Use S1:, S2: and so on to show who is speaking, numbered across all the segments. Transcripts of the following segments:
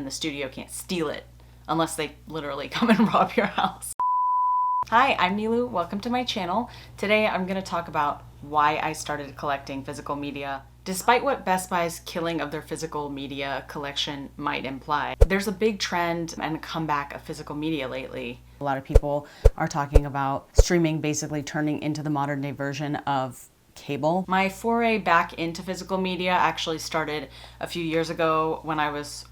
S1: and the studio can't steal it unless they literally come and rob your house. Hi, I'm Nilu. Welcome to my channel. Today I'm going to talk about why I started collecting physical media. Despite what Best Buy's killing of their physical media collection might imply, there's a big trend and comeback of physical media lately. A lot of people are talking about streaming basically turning into the modern day version of cable. My foray back into physical media actually started a few years ago when I was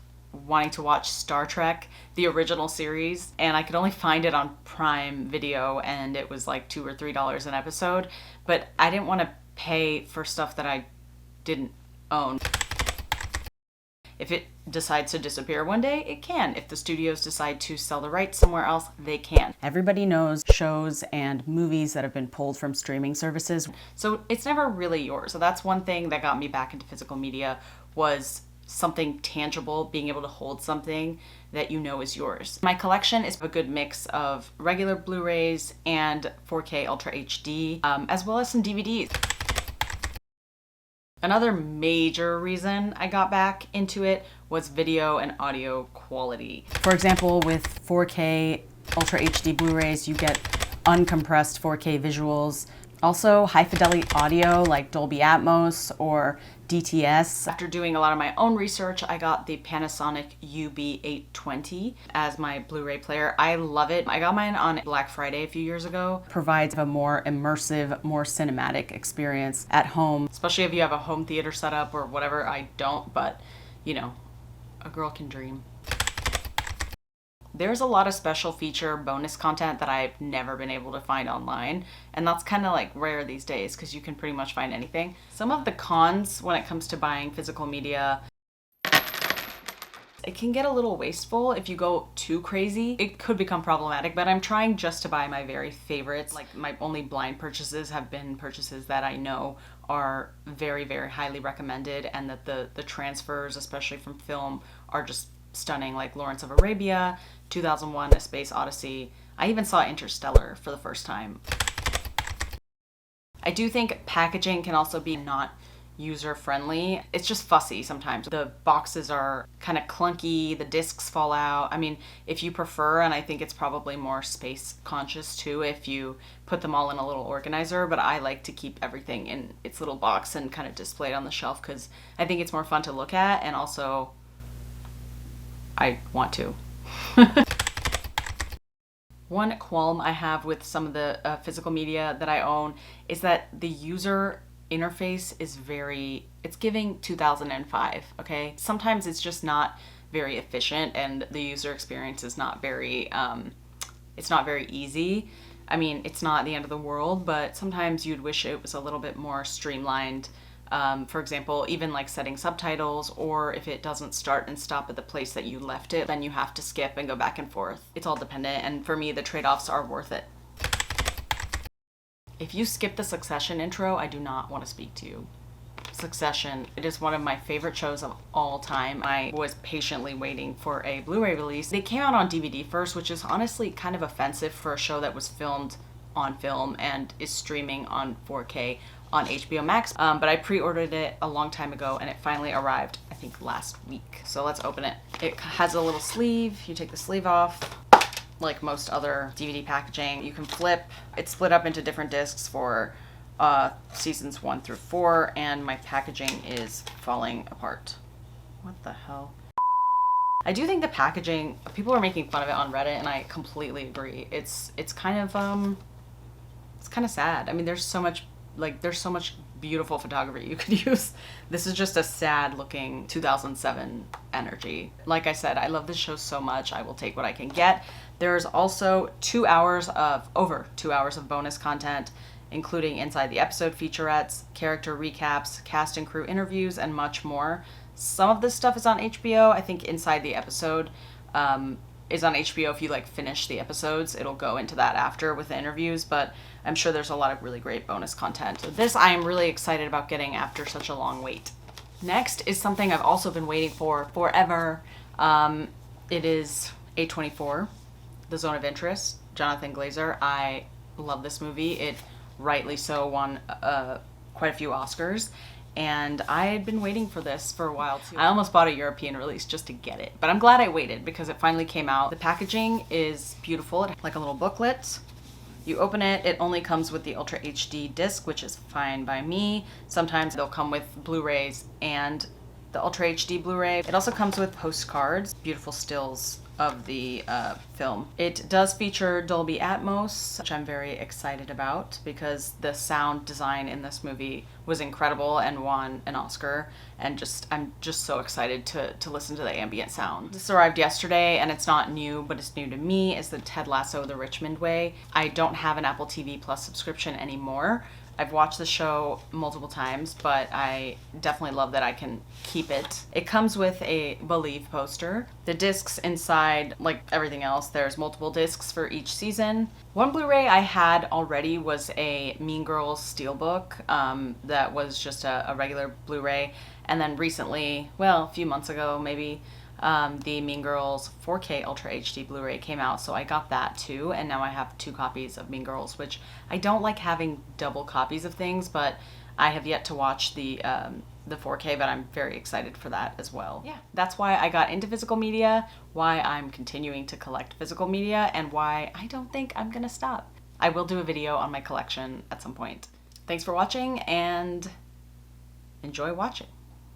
S1: wanting to watch Star Trek, the original series, and I could only find it on Prime Video, and it was like $2 or $3 an episode, but I didn't want to pay for stuff that I didn't own. If it decides to disappear one day, it can. If the studios decide to sell the rights somewhere else, they can. Everybody knows shows and movies that have been pulled from streaming services, so it's never really yours. So that's one thing that got me back into physical media, was something tangible, being able to hold something that you know is yours. My collection is a good mix of regular Blu-rays and 4K Ultra HD, as well as some DVDs. Another major reason I got back into it was video and audio quality. For example, with 4K Ultra HD Blu-rays, you get uncompressed 4K visuals. Also, high fidelity audio like Dolby Atmos or DTS. After doing a lot of my own research, I got the Panasonic UB820 as my Blu-ray player. I love it. I got mine on Black Friday a few years ago. Provides a more immersive, more cinematic experience at home, especially if you have a home theater setup or whatever. I don't, but you know, a girl can dream. There's a lot of special feature bonus content that I've never been able to find online, and that's kind of like rare these days because you can pretty much find anything. Some of the cons when it comes to buying physical media: it can get a little wasteful if you go too crazy. It could become problematic, but I'm trying just to buy my very favorites. Like, my only blind purchases have been purchases that I know are very, very highly recommended, and that the transfers, especially from film, are just stunning, like Lawrence of Arabia, 2001: A Space Odyssey. I even saw Interstellar for the first time. I do think packaging can also be not user-friendly. It's just fussy sometimes. The boxes are kind of clunky, the discs fall out. I mean, if you prefer, and I think it's probably more space conscious too if you put them all in a little organizer, but I like to keep everything in its little box and kind of display it on the shelf because I think it's more fun to look at, and also I want to. One qualm I have with some of the physical media that I own is that the user interface is it's giving 2005, okay? Sometimes it's just not very efficient, and the user experience is not very, it's not very easy. I mean, it's not the end of the world, but sometimes you'd wish it was a little bit more streamlined. For example, even like setting subtitles, or if it doesn't start and stop at the place that you left it, then you have to skip and go back and forth. It's all dependent, and for me, the trade-offs are worth it. If you skip the Succession intro, I do not want to speak to you. Succession, it is one of my favorite shows of all time. I was patiently waiting for a Blu-ray release. They came out on DVD first, which is honestly kind of offensive for a show that was filmed on film and is streaming on 4K on HBO Max, but I pre-ordered it a long time ago, and it finally arrived, I think, last week. So let's open it. It has a little sleeve. You take the sleeve off. Like most other DVD packaging, you can flip. It's split up into different discs for seasons 1 through 4, and my packaging is falling apart. What the hell? I do think the packaging, people are making fun of it on Reddit, and I completely agree. It's kind of sad. I mean, there's so much beautiful photography you could use. This is just a sad looking 2007 energy. Like I said, I love this show so much, I will take what I can get. There's also over 2 hours of bonus content, including inside the episode featurettes, character recaps, cast and crew interviews, and much more. Some of this stuff is on HBO. I think inside the episode is on HBO. If you finish the episodes, it'll go into that after with the interviews, but I'm sure there's a lot of really great bonus content. So this I am really excited about getting after such a long wait. Next is something I've also been waiting for forever. It is A24, The Zone of Interest, Jonathan Glazer. I love this movie. It rightly so won quite a few Oscars, and I had been waiting for this for a while too. I almost bought a European release just to get it, but I'm glad I waited because it finally came out. The packaging is beautiful. It's like a little booklet. You open it, it only comes with the Ultra HD disc, which is fine by me. Sometimes they'll come with Blu-rays and the Ultra HD Blu-ray. It also comes with postcards, beautiful stills of the film. It does feature Dolby Atmos, which I'm very excited about because the sound design in this movie was incredible and won an Oscar, and I'm just so excited to listen to the ambient sound. This arrived yesterday, and it's not new, but it's new to me. It's the Ted Lasso The Richmond Way. I don't have an Apple TV Plus subscription anymore. I've watched the show multiple times, but I definitely love that I can keep it. It comes with a Believe poster. The discs inside, like everything else, there's multiple discs for each season. One Blu-ray I had already was a Mean Girls Steelbook that was just a regular Blu-ray. And then recently, well, a few months ago maybe, the Mean Girls 4K Ultra HD Blu-ray came out, so I got that too, and now I have 2 copies of Mean Girls, which I don't like having double copies of things, but I have yet to watch the 4K, but I'm very excited for that as well. Yeah, that's why I got into physical media, why I'm continuing to collect physical media, and why I don't think I'm gonna stop. I will do a video on my collection at some point. Thanks for watching, and enjoy watching.